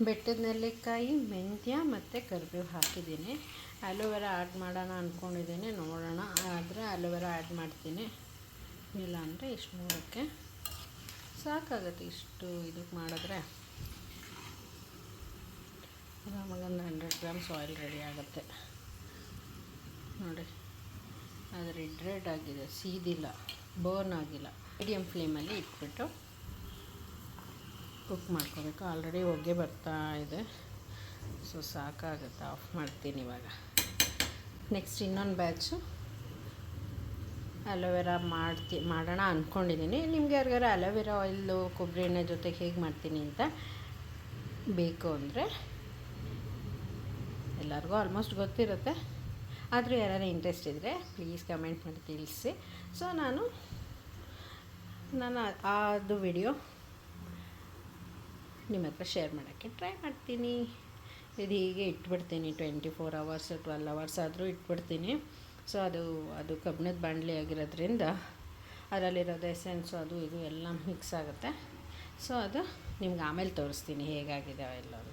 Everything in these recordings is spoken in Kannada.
ಬೆಟ್ಟದ ನೆಲ್ಲಿಕಾಯಿ, ಮೆಂತ್ಯ ಮತ್ತು ಕರಿಬೇವು ಹಾಕಿದ್ದೀನಿ. ಅಲೋವೆರಾ ಆ್ಯಡ್ ಮಾಡೋಣ ಅಂದ್ಕೊಂಡಿದ್ದೀನಿ, ನೋಡೋಣ. ಆದರೆ ಅಲೋವೆರಾ ಆ್ಯಡ್ ಮಾಡ್ತೀನಿ, ಇಲ್ಲ ಅಂದರೆ ಇಷ್ಟು ನೋಡೋಕ್ಕೆ ಸಾಕಾಗುತ್ತೆ. ಇಷ್ಟು ಇದಕ್ಕೆ ಮಾಡಿದ್ರೆ ಆರಾಮಾಗೊಂದು 100 ಗ್ರಾಮ್ಸ್ ಆಯಿಲ್ ರೆಡಿ ಆಗುತ್ತೆ ನೋಡಿ. ಅದು ರೆಡ್ ಆಗಿದೆ, ಸೀದಿಲ್ಲ, ಬರ್ನ್ ಆಗಿಲ್ಲ. ಮೀಡಿಯಮ್ ಫ್ಲೇಮಲ್ಲಿ ಇಟ್ಬಿಟ್ಟು ಕುಕ್ ಮಾಡ್ಕೋಬೇಕು. ಆಲ್ರೆಡಿ ಹೊಗೆ ಬರ್ತಾ ಇದೆ, ಸೊ ಸಾಕಾಗುತ್ತೆ. ಆಫ್ ಮಾಡ್ತೀನಿ ಇವಾಗ. ನೆಕ್ಸ್ಟ್ ಇನ್ನೊಂದು ಬ್ಯಾಚು ಅಲೋವೆರಾ ಮಾಡೋಣ ಅಂದ್ಕೊಂಡಿದ್ದೀನಿ. ನಿಮ್ಗೆ ಯಾರಿಗಾರು ಅಲೋವೆರಾ ಆಯಿಲು ಕೊಬ್ಬರಿ ಎಣ್ಣೆ ಜೊತೆಗೆ ಹೇಗೆ ಮಾಡ್ತೀನಿ ಅಂತ ಬೇಕು ಅಂದರೆ, ಎಲ್ಲರಿಗೂ ಆಲ್ಮೋಸ್ಟ್ ಗೊತ್ತಿರುತ್ತೆ, ಆದರೂ ಯಾರು ಇಂಟ್ರೆಸ್ಟ್ ಇದ್ದರೆ ಪ್ಲೀಸ್ ಕಮೆಂಟ್ ಮಾಡಿ ತಿಳಿಸಿ. ಸೊ ನಾನು ಅದು ವಿಡಿಯೋ ನಿಮ್ಮ ಹತ್ರ ಶೇರ್ ಮಾಡೋಕ್ಕೆ ಟ್ರೈ ಮಾಡ್ತೀನಿ. ಇದು ಹೀಗೆ ಇಟ್ಬಿಡ್ತೀನಿ 24 hours 12 hours ಆದರೂ ಇಟ್ಬಿಡ್ತೀನಿ. ಸೊ ಅದು ಕಬ್ಬಿಣದ ಬಾಣಲೆ ಆಗಿರೋದ್ರಿಂದ ಅದರಲ್ಲಿರೋದು ಎಸೆನ್ಸು ಅದು ಇದು ಎಲ್ಲ ಮಿಕ್ಸ್ ಆಗುತ್ತೆ. ಸೊ ಅದು ನಿಮ್ಗೆ ಆಮೇಲೆ ತೋರಿಸ್ತೀನಿ ಹೇಗಾಗಿದೆ ಎಲ್ಲ ಅಂತ.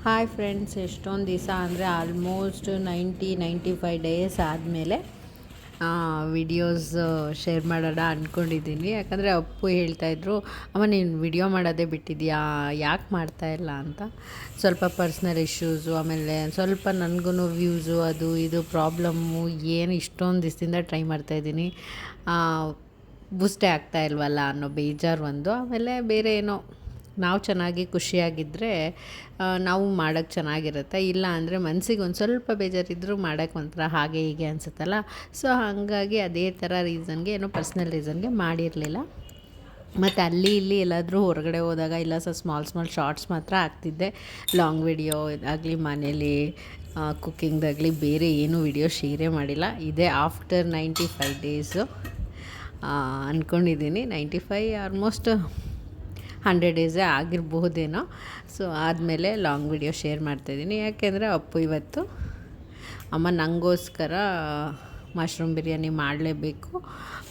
ಹಾಯ್ ಫ್ರೆಂಡ್ಸ್, ಎಷ್ಟೊಂದು ದಿವಸ ಅಂದರೆ ಆಲ್ಮೋಸ್ಟ್ 90-95 ಡೇಸ್ ಆದಮೇಲೆ ವಿಡಿಯೋಸ್ ಶೇರ್ ಮಾಡೋಣ ಅಂದ್ಕೊಂಡಿದ್ದೀನಿ. ಯಾಕಂದರೆ ಅಪ್ಪು ಹೇಳ್ತಾಯಿದ್ರು, ಅಮ್ಮ ನೀನು ವಿಡಿಯೋ ಮಾಡೋದೇ ಬಿಟ್ಟಿದ್ಯಾ, ಯಾಕೆ ಮಾಡ್ತಾಯಿಲ್ಲ ಅಂತ. ಸ್ವಲ್ಪ ಪರ್ಸ್ನಲ್ ಇಶ್ಯೂಸು, ಆಮೇಲೆ ಸ್ವಲ್ಪ ನನಗೂ ವ್ಯೂಸು ಅದು ಇದು ಪ್ರಾಬ್ಲಮ್ಮು, ಏನು ಇಷ್ಟೊಂದು ದಿವಸದಿಂದ ಟ್ರೈ ಮಾಡ್ತಾಯಿದ್ದೀನಿ, ಬೂಸ್ಟೇ ಆಗ್ತಾಯಿಲ್ವಲ್ಲ ಅನ್ನೋ ಬೇಜಾರು ಒಂದು. ಆಮೇಲೆ ಬೇರೆ ಏನೋ ನಾವು ಚೆನ್ನಾಗಿ ಖುಷಿಯಾಗಿದ್ದರೆ ನಾವು ಮಾಡೋಕ್ಕೆ ಚೆನ್ನಾಗಿರುತ್ತೆ. ಇಲ್ಲ ಅಂದರೆ ಮನಸ್ಸಿಗೆ ಒಂದು ಸ್ವಲ್ಪ ಬೇಜಾರಿದ್ದರೂ ಮಾಡೋಕ್ಕೆ ಒಂಥರ ಹಾಗೆ ಹೀಗೆ ಅನಿಸುತ್ತಲ್ಲ. ಸೊ ಹಾಗಾಗಿ ಅದೇ ಥರ ರೀಸನ್ಗೆ, ಏನೋ ಪರ್ಸ್ನಲ್ ರೀಸನ್ಗೆ ಮಾಡಿರಲಿಲ್ಲ. ಮತ್ತು ಅಲ್ಲಿ ಇಲ್ಲಿ ಎಲ್ಲಾದರೂ ಹೊರಗಡೆ ಹೋದಾಗ ಇಲ್ಲ ಸ್ಮಾಲ್ ಶಾರ್ಟ್ಸ್ ಮಾತ್ರ ಆಗ್ತಿದ್ದೆ. ಲಾಂಗ್ ವಿಡಿಯೋ ಆಗಲಿ, ಮನೇಲಿ ಕುಕ್ಕಿಂಗ್ದಾಗಲಿ ಬೇರೆ ಏನೂ ವಿಡಿಯೋ ಶೇರೇ ಮಾಡಿಲ್ಲ. ಇದೇ ಆಫ್ಟರ್ 95 ಡೇಸು ಅಂದ್ಕೊಂಡಿದ್ದೀನಿ. 95 ಆಲ್ಮೋಸ್ಟ್ 100 ಡೇಸೇ ಆಗಿರಬಹುದೇನೋ. ಸೊ ಆದಮೇಲೆ ಲಾಂಗ್ ವಿಡಿಯೋ ಶೇರ್ ಮಾಡ್ತಾಯಿದ್ದೀನಿ. ಯಾಕೆಂದರೆ ಅಪ್ಪು ಇವತ್ತು ಅಮ್ಮ ನನಗೋಸ್ಕರ ಮಶ್ರೂಮ್ ಬಿರಿಯಾನಿ ಮಾಡಲೇಬೇಕು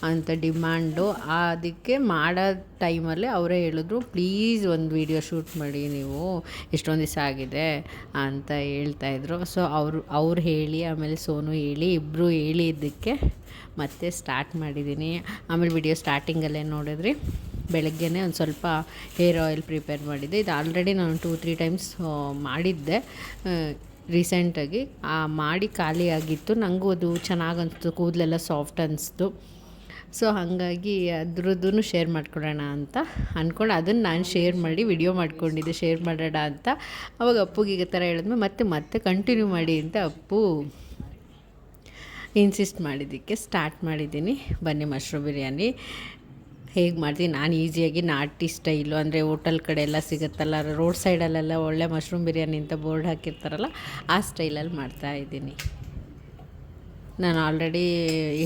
ಅಂತ ಡಿಮ್ಯಾಂಡು. ಅದಕ್ಕೆ ಮಾಡೋ ಟೈಮಲ್ಲಿ ಅವರೇ ಹೇಳಿದ್ರು, ಪ್ಲೀಸ್ ಒಂದು ವೀಡಿಯೋ ಶೂಟ್ ಮಾಡಿ ನೀವು, ಎಷ್ಟೊಂದು ದಿವಸ ಆಗಿದೆ ಅಂತ ಹೇಳ್ತಾಯಿದ್ರು. ಸೊ ಅವ್ರು ಹೇಳಿ, ಆಮೇಲೆ ಸೋನು ಹೇಳಿ, ಇಬ್ಬರು ಹೇಳಿದ್ದಕ್ಕೆ ಮತ್ತೆ ಸ್ಟಾರ್ಟ್ ಮಾಡಿದ್ದೀನಿ. ಆಮೇಲೆ ವಿಡಿಯೋ ಸ್ಟಾರ್ಟಿಂಗಲ್ಲೇ ನೋಡಿದ್ರಿ, ಬೆಳಗ್ಗೆನೇ ಒಂದು ಸ್ವಲ್ಪ ಹೇರ್ ಆಯಿಲ್ ಪ್ರಿಪೇರ್ ಮಾಡಿದ್ದೆ. ಇದು ಆಲ್ರೆಡಿ ನಾನು 2-3 ಟೈಮ್ಸ್ ಮಾಡಿದ್ದೆ ರೀಸೆಂಟಾಗಿ. ಮಾಡಿ ಖಾಲಿ ಆಗಿತ್ತು. ನನಗೂ ಅದು ಚೆನ್ನಾಗಿ ಅನಿಸ್ತು, ಕೂದಲೆಲ್ಲ ಸಾಫ್ಟ್ ಅನಿಸ್ತು. ಸೊ ಹಾಗಾಗಿ ಅದ್ರದ್ದು ಶೇರ್ ಮಾಡ್ಕೊಳ್ಳೋಣ ಅಂತ ಅಂದ್ಕೊಂಡು ಅದನ್ನು ನಾನು ಶೇರ್ ಮಾಡಿ ವಿಡಿಯೋ ಮಾಡ್ಕೊಂಡಿದ್ದೆ, ಶೇರ್ ಮಾಡೋಣ ಅಂತ. ಅವಾಗ ಅಪ್ಪುಗೆ ಈ ಥರ ಹೇಳಿದ್ಮೇಲೆ ಮತ್ತೆ ಕಂಟಿನ್ಯೂ ಮಾಡಿ ಅಂತ ಅಪ್ಪು ಇನ್ಸಿಸ್ಟ್ ಮಾಡಿದ್ದಕ್ಕೆ ಸ್ಟಾರ್ಟ್ ಮಾಡಿದ್ದೀನಿ. ಬನ್ನಿ ಮಶ್ರೂಮ್ ಬಿರಿಯಾನಿ ಹೇಗೆ ಮಾಡ್ತೀನಿ ನಾನು ಈಸಿಯಾಗಿ, ನಾಟಿ ಸ್ಟೈಲು, ಅಂದರೆ ಹೋಟೆಲ್ ಕಡೆ ಎಲ್ಲ ಸಿಗುತ್ತಲ್ಲ, ರೋಡ್ ಸೈಡಲ್ಲೆಲ್ಲ ಒಳ್ಳೆ ಮಶ್ರೂಮ್ ಬಿರಿಯಾನಿ ಅಂತ ಬೋರ್ಡ್ ಹಾಕಿರ್ತಾರಲ್ಲ, ಆ ಸ್ಟೈಲಲ್ಲಿ ಮಾಡ್ತಾಯಿದ್ದೀನಿ. ನಾನು ಆಲ್ರೆಡಿ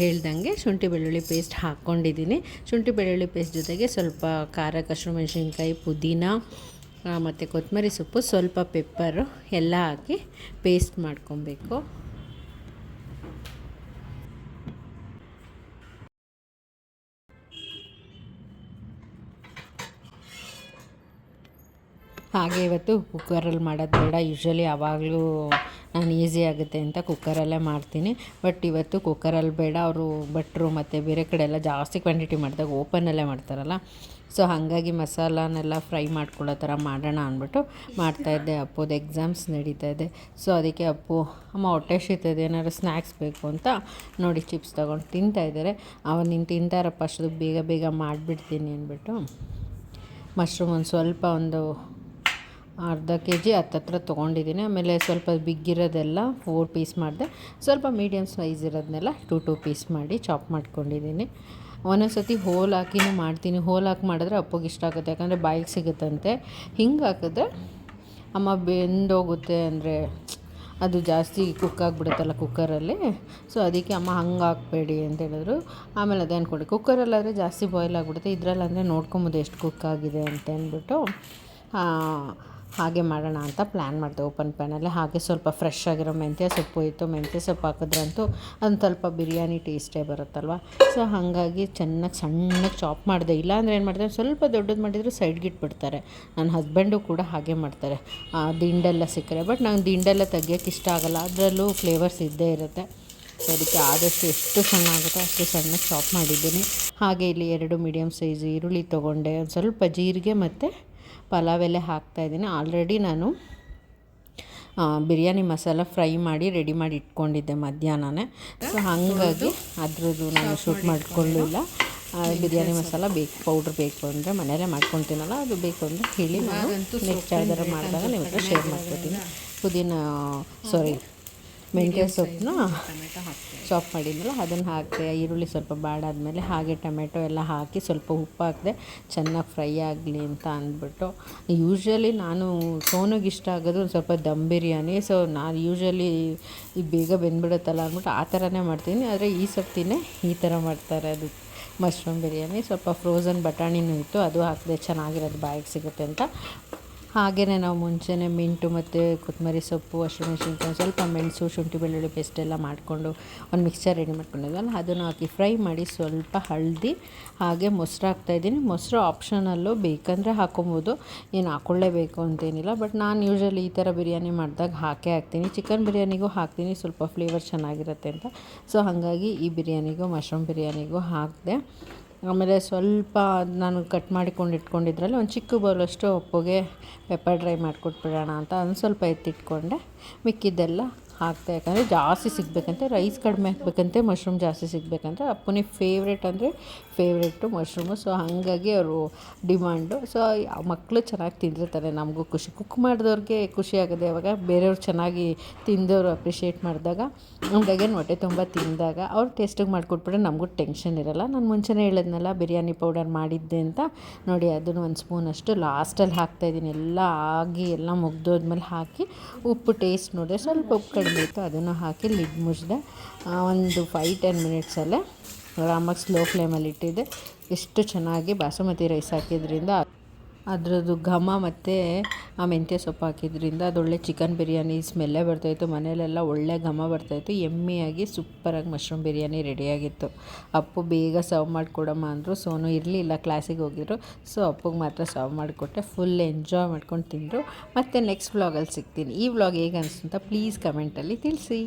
ಹೇಳ್ದಂಗೆ ಶುಂಠಿ ಬೆಳ್ಳುಳ್ಳಿ ಪೇಸ್ಟ್ ಹಾಕ್ಕೊಂಡಿದ್ದೀನಿ. ಶುಂಠಿ ಬೆಳ್ಳುಳ್ಳಿ ಪೇಸ್ಟ್ ಜೊತೆಗೆ ಸ್ವಲ್ಪ ಖಾರ, ಹಸಿರು ಮೆಣಸಿನ್ಕಾಯಿ, ಪುದೀನ ಮತ್ತು ಕೊತ್ತಂಬರಿ ಸೊಪ್ಪು, ಸ್ವಲ್ಪ ಪೆಪ್ಪರು ಎಲ್ಲ ಹಾಕಿ ಪೇಸ್ಟ್ ಮಾಡ್ಕೊಬೇಕು. ಹಾಗೆ ಇವತ್ತು ಕುಕ್ಕರಲ್ಲಿ ಮಾಡೋದು ಬೇಡ. ಯೂಶ್ವಲಿ ಯಾವಾಗಲೂ ನಾನು ಈಸಿ ಆಗುತ್ತೆ ಅಂತ ಕುಕ್ಕರಲ್ಲೇ ಮಾಡ್ತೀನಿ. ಬಟ್ ಇವತ್ತು ಕುಕ್ಕರಲ್ಲಿ ಬೇಡ, ಅವರು ಭಟ್ರು ಮತ್ತು ಬೇರೆ ಕಡೆ ಎಲ್ಲ ಜಾಸ್ತಿ ಕ್ವಾಂಟಿಟಿ ಮಾಡಿದಾಗ ಓಪನಲ್ಲೇ ಮಾಡ್ತಾರಲ್ಲ. ಸೊ ಹಾಗಾಗಿ ಮಸಾಲನೆಲ್ಲ ಫ್ರೈ ಮಾಡ್ಕೊಳ್ಳೋ ಥರ ಮಾಡೋಣ ಅಂದ್ಬಿಟ್ಟು ಮಾಡ್ತಾಯಿದ್ದೆ. ಅಪ್ಪೋದು ಎಕ್ಸಾಮ್ಸ್ ನಡೀತಾಯಿದೆ. ಸೊ ಅದಕ್ಕೆ ಅಪ್ಪು, ಅಮ್ಮ ಹೊಟ್ಟೆ ಹಸಿತದೆ, ಏನಾದ್ರು ಸ್ನ್ಯಾಕ್ಸ್ ಬೇಕು ಅಂತ ನೋಡಿ ಚಿಪ್ಸ್ ತೊಗೊಂಡು ತಿಂತಾಯಿದ್ದಾರೆ. ನೀನು ತಿಂತಾರಪ್ಪ, ಅಷ್ಟು ಬೇಗ ಮಾಡಿಬಿಡ್ತೀನಿ ಅಂದ್ಬಿಟ್ಟು ಮಶ್ರೂಮ್ ಒಂದು ಅರ್ಧ kg ಹತ್ತತ್ರ ತೊಗೊಂಡಿದ್ದೀನಿ. ಆಮೇಲೆ ಸ್ವಲ್ಪ ಬಿಗ್ಗಿರೋದೆಲ್ಲ 4 ಪೀಸ್ ಮಾಡಿದೆ. ಸ್ವಲ್ಪ ಮೀಡಿಯಮ್ ಸೈಜ್ ಇರೋದನ್ನೆಲ್ಲ 2 ಪೀಸ್ ಮಾಡಿ ಚಾಪ್ ಮಾಡ್ಕೊಂಡಿದ್ದೀನಿ. ಒಂದೊಂದು ಸತಿ ಹೋಲ್ ಹಾಕಿನೂ ಮಾಡ್ತೀನಿ. ಹೋಲ್ ಹಾಕಿ ಮಾಡಿದ್ರೆ ಅಪ್ಪಗೆ ಇಷ್ಟ ಆಗುತ್ತೆ, ಯಾಕಂದರೆ ಬಾಯಿಗೆ ಸಿಗುತ್ತಂತೆ. ಹಿಂಗೆ ಹಾಕಿದ್ರೆ ಅಮ್ಮ ಬೆಂದೋಗುತ್ತೆ, ಅಂದರೆ ಅದು ಜಾಸ್ತಿ ಕುಕ್ ಆಗಿಬಿಡುತ್ತಲ್ಲ ಕುಕ್ಕರಲ್ಲಿ. ಸೊ ಅದಕ್ಕೆ ಅಮ್ಮ ಹಂಗೆ ಹಾಕಬೇಡಿ ಅಂತ ಹೇಳಿದ್ರು. ಆಮೇಲೆ ಅದೇ ಅಂದ್ಕೊಂಡೆ, ಕುಕ್ಕರಲ್ಲಾದರೆ ಜಾಸ್ತಿ ಬಾಯ್ಲ್ ಆಗಿಬಿಡುತ್ತೆ, ಇದರಲ್ಲಂದರೆ ನೋಡ್ಕೊಬೋದು ಎಷ್ಟು ಕುಕ್ ಆಗಿದೆ ಅಂತ ಅಂದ್ಬಿಟ್ಟು ಹಾಗೆ ಮಾಡೋಣ ಅಂತ ಪ್ಲ್ಯಾನ್ ಮಾಡಿದೆ. ಓಪನ್ ಪ್ಯಾನಲ್ಲಿ ಹಾಗೆ ಸ್ವಲ್ಪ ಫ್ರೆಶ್ ಆಗಿರೋ ಮೆಂತ್ಯ ಸೊಪ್ಪು ಇತ್ತು. ಮೆಂತ್ಯ ಸೊಪ್ಪು ಹಾಕಿದ್ರಂತೂ ಒಂದು ಸ್ವಲ್ಪ ಬಿರಿಯಾನಿ ಟೇಸ್ಟೇ ಬರುತ್ತಲ್ವ. ಸೊ ಹಾಗಾಗಿ ಚೆನ್ನಾಗಿ ಸಣ್ಣಗೆ ಚಾಪ್ ಮಾಡಿದೆ. ಇಲ್ಲಾಂದರೆ ಏನು ಮಾಡಿದೆ, ಸ್ವಲ್ಪ ದೊಡ್ಡದು ಮಾಡಿದರೂ ಸೈಡ್ಗೆ ಇಟ್ಬಿಡ್ತಾರೆ. ನನ್ನ ಹಸ್ಬೆಂಡು ಕೂಡ ಹಾಗೆ ಮಾಡ್ತಾರೆ, ದಿಂಡೆಲ್ಲ ಸಿಕ್ಕರೆ. ಬಟ್ ನಂಗೆ ದಿಂಡೆಲ್ಲ ತೆಗಿಯೋಕ್ಕೆ ಇಷ್ಟ ಆಗೋಲ್ಲ, ಅದರಲ್ಲೂ ಫ್ಲೇವರ್ಸ್ ಇದ್ದೇ ಇರುತ್ತೆ. ಸೊ ಅದಕ್ಕೆ ಆದಷ್ಟು ಎಷ್ಟು ಸಣ್ಣ ಆಗುತ್ತೋ ಅಷ್ಟು ಸಣ್ಣಗೆ ಚಾಪ್ ಮಾಡಿದ್ದೀನಿ. ಹಾಗೆ ಇಲ್ಲಿ 2 ಮೀಡಿಯಮ್ ಸೈಜ್ ಈರುಳ್ಳಿ ತೊಗೊಂಡೆ, ಒಂದು ಸ್ವಲ್ಪ ಜೀರಿಗೆ ಮತ್ತು ಪಲಾವ್ ಎಲೆ ಹಾಕ್ತಾಯಿದ್ದೀನಿ. ಆಲ್ರೆಡಿ ನಾನು ಬಿರಿಯಾನಿ ಮಸಾಲ ಫ್ರೈ ಮಾಡಿ ರೆಡಿ ಮಾಡಿ ಇಟ್ಕೊಂಡಿದ್ದೆ ಮಧ್ಯಾಹ್ನನೇ. ಸೊ ಹಾಗಾಗಿ ಅದ್ರದ್ದು ನಾನು ಶೂಟ್ ಮಾಡ್ಕೊಳ್ಳಿಲ್ಲ. ಬಿರಿಯಾನಿ ಮಸಾಲ ಪೌಡ್ರ್ ಬೇಕು ಅಂದರೆ ಮನೆಯಲ್ಲೇ ಮಾಡ್ಕೊತೀನಲ್ಲ, ಅದು ಬೇಕು ಅಂದರೆ ಹೇಳಿ ನಾನು ನೆಕ್ಸ್ಟ್ ಯಾವ್ದಾರು ಮಾಡಿದಾಗ ನಿಮ್ಮ ಹತ್ರ ಶೇರ್ ಮಾಡ್ಕೊತೀನಿ. ಮೆಂತ್ಯ ಸೊಪ್ಪನ್ನ ಚಾಪ್ ಮಾಡಿದ್ನಲ್ಲ ಅದನ್ನು ಹಾಕಿದೆ. ಈರುಳ್ಳಿ ಸ್ವಲ್ಪ ಬಾಡಾದಮೇಲೆ ಹಾಗೆ ಟೊಮೆಟೊ ಎಲ್ಲ ಹಾಕಿ ಸ್ವಲ್ಪ ಉಪ್ಪು ಹಾಕಿದೆ, ಚೆನ್ನಾಗಿ ಫ್ರೈ ಆಗಲಿ ಅಂತ ಅಂದ್ಬಿಟ್ಟು. ಯೂಶ್ವಲಿ ನಾನು ಸೋನುಗೆ ಇಷ್ಟ ಆಗೋದು ಒಂದು ಸ್ವಲ್ಪ ದಮ್ ಬಿರಿಯಾನಿ. ಸೊ ನಾನು ಯೂಶ್ವಲಿ ಈ ಬೇಗ ಬೆಂದ್ಬಿಡುತ್ತಲ್ಲ ಅಂದ್ಬಿಟ್ಟು ಆ ಥರನೇ ಮಾಡ್ತೀನಿ. ಆದರೆ ಈ ಸರ್ತಿನೇ ಈ ಥರ ಮಾಡ್ತಾರೆ, ಅದು ಮಶ್ರೂಮ್ ಬಿರಿಯಾನಿ. ಸ್ವಲ್ಪ ಫ್ರೋಝನ್ ಬಟಾಣಿನೂ ಇತ್ತು, ಅದು ಹಾಕಿದೆ, ಚೆನ್ನಾಗಿರೋದು ಬಾಯಿಗೆ ಸಿಗುತ್ತೆ ಅಂತ. ಹಾಗೆಯೇ ನಾವು ಮುಂಚೆನೇ ಮಿಂಟು ಮತ್ತು ಕೊತ್ತಂಬರಿ ಸೊಪ್ಪು, ಹಸಿಮೆಣಸಿನ್ಕಾಯಿ, ಸ್ವಲ್ಪ ಮೆಣಸು, ಶುಂಠಿ ಬೆಳ್ಳುಳ್ಳಿ ಪೇಸ್ಟ್ ಎಲ್ಲ ಮಾಡಿಕೊಂಡು ಒಂದು ಮಿಕ್ಸರ್ ರೆಡಿ ಮಾಡ್ಕೊಂಡಿದ್ವಲ್ಲ ಅದನ್ನು ಹಾಕಿ ಫ್ರೈ ಮಾಡಿ, ಸ್ವಲ್ಪ ಹಳದಿ ಹಾಗೆ ಮೊಸರು ಹಾಕ್ತಾಯಿದ್ದೀನಿ. ಮೊಸರು ಆಪ್ಷನಲ್ಲು, ಬೇಕಂದರೆ ಹಾಕ್ಕೊಬೋದು, ಏನು ಹಾಕ್ಕೊಳ್ಳೇಬೇಕು ಅಂತೇನಿಲ್ಲ. ಬಟ್ ನಾನು ಯೂಶ್ವಲಿ ಈ ಥರ ಬಿರಿಯಾನಿ ಮಾಡಿದಾಗ ಹಾಕ್ತೀನಿ. ಚಿಕನ್ ಬಿರಿಯಾನಿಗೂ ಹಾಕ್ತೀನಿ, ಸ್ವಲ್ಪ ಫ್ಲೇವರ್ ಚೆನ್ನಾಗಿರುತ್ತೆ ಅಂತ. ಸೊ ಹಾಗಾಗಿ ಈ ಬಿರಿಯಾನಿಗೂ ಮಶ್ರೂಮ್ ಬಿರಿಯಾನಿಗೂ ಹಾಕಿದೆ. ಆಮೇಲೆ ಸ್ವಲ್ಪ ನಾನು ಕಟ್ ಮಾಡಿಕೊಂಡು ಇಟ್ಕೊಂಡಿದ್ರಲ್ಲಿ ಒಂದು ಚಿಕ್ಕ ಬೌಲಷ್ಟು ಒಪ್ಪುಗೆ ಪೆಪ್ಪರ್ ಡ್ರೈ ಮಾಡಿಕೊಟ್ಬಿಡೋಣ ಅಂತ ಒಂದು ಸ್ವಲ್ಪ ಎತ್ತಿಟ್ಕೊಂಡೆ. ಮಿಕ್ಕಿದ್ದೆಲ್ಲ ಹಾಕ್ತೆ, ಯಾಕಂದರೆ ಜಾಸ್ತಿ ಸಿಗಬೇಕಂತೆ, ರೈಸ್ ಕಡಿಮೆ ಹಾಕಬೇಕಂತೆ, ಮಶ್ರೂಮ್ ಜಾಸ್ತಿ ಸಿಗಬೇಕಂತೆ. ಅಪ್ಪನಿಗೆ ಫೇವ್ರೇಟ್ ಅಂದರೆ ಫೇವ್ರೇಟು ಮಶ್ರೂಮು. ಸೊ ಹಾಗಾಗಿ ಅವರು ಡಿಮಾಂಡು. ಸೊ ಮಕ್ಕಳು ಚೆನ್ನಾಗಿ ತಿಂದಿರ್ತಾರೆ, ನಮಗೂ ಖುಷಿ. ಕುಕ್ ಮಾಡಿದವ್ರಿಗೆ ಖುಷಿ ಆಗೋದು ಯಾವಾಗ ಬೇರೆಯವ್ರು ಚೆನ್ನಾಗಿ ತಿಂದವರು ಅಪ್ರಿಷಿಯೇಟ್ ಮಾಡಿದಾಗ, ನಮ್ಗೆ ಹೊಟ್ಟೆ ತುಂಬ ತಿಂದಾಗ ಅವ್ರು ಟೇಸ್ಟಿಗೆ ಮಾಡಿಕೊಟ್ಬಿಟ್ರೆ ನಮಗೂ ಟೆನ್ಷನ್ ಇರೋಲ್ಲ. ನಾನು ಮುಂಚೆನೇ ಹೇಳಿದ್ನಲ್ಲ ಬಿರಿಯಾನಿ ಪೌಡರ್ ಮಾಡಿದ್ದೆ ಅಂತ, ನೋಡಿ ಅದನ್ನು ಒಂದು ಸ್ಪೂನಷ್ಟು ಲಾಸ್ಟಲ್ಲಿ ಹಾಕ್ತಾಯಿದ್ದೀನಿ. ಎಲ್ಲ ಆಗಿ ಎಲ್ಲ ಮುಗ್ದೋದ್ಮೇಲೆ ಹಾಕಿ ಉಪ್ಪು ಟೇಸ್ಟ್ ನೋಡಿದೆ, ಸ್ವಲ್ಪ ಉಪ್ಪು ಕಡಿಮೆ ಇತ್ತು, ಅದನ್ನು ಹಾಕಿ ಲಿಡ್ ಮುಚ್ಚಿದೆ. ಒಂದು 5-10 ಮಿನಿಟ್ಸಲ್ಲೇ ಆರಾಮಾಗಿ ಸ್ಲೋ ಫ್ಲೇಮಲ್ಲಿ ಇಟ್ಟಿದ್ದೆ. ಎಷ್ಟು ಚೆನ್ನಾಗಿ ಬಾಸುಮತಿ ರೈಸ್ ಹಾಕಿದ್ರಿಂದ ಅದರದ್ದು ಘಮ ಮತ್ತು ಆ ಮೆಂತ್ಯ ಸೊಪ್ಪು ಹಾಕಿದ್ರಿಂದ ಅದೊಳ್ಳೆ ಚಿಕನ್ ಬಿರಿಯಾನಿ ಸ್ಮೆಲ್ಲೇ ಬರ್ತಾಯಿತ್ತು. ಮನೆಯಲ್ಲೆಲ್ಲ ಒಳ್ಳೆ ಘಮ ಬರ್ತಾಯಿತ್ತು. ಎಮ್ಮಿಯಾಗಿ ಸೂಪರಾಗಿ ಮಶ್ರೂಮ್ ಬಿರಿಯಾನಿ ರೆಡಿಯಾಗಿತ್ತು. ಅಪ್ಪು ಬೇಗ ಸರ್ವ್ ಮಾಡಿಕೊಡಮ್ಮ ಅಂದರು. ಸೋನು ಇರಲಿಲ್ಲ, ಕ್ಲಾಸಿಗೆ ಹೋಗಿದ್ರು. ಸೊ ಅಪ್ಪಗೆ ಮಾತ್ರ ಸರ್ವ್ ಮಾಡಿಕೊಟ್ಟೆ. ಫುಲ್ ಎಂಜಾಯ್ ಮಾಡ್ಕೊಂಡು ತಿಂದರು. ಮತ್ತು ನೆಕ್ಸ್ಟ್ ವ್ಲಾಗಲ್ಲಿ ಸಿಗ್ತೀನಿ. ಈ ವ್ಲಾಗ್ ಹೇಗೆ ಅನಿಸ್ತು ಅಂತ ಪ್ಲೀಸ್ ಕಮೆಂಟಲ್ಲಿ ತಿಳಿಸಿ.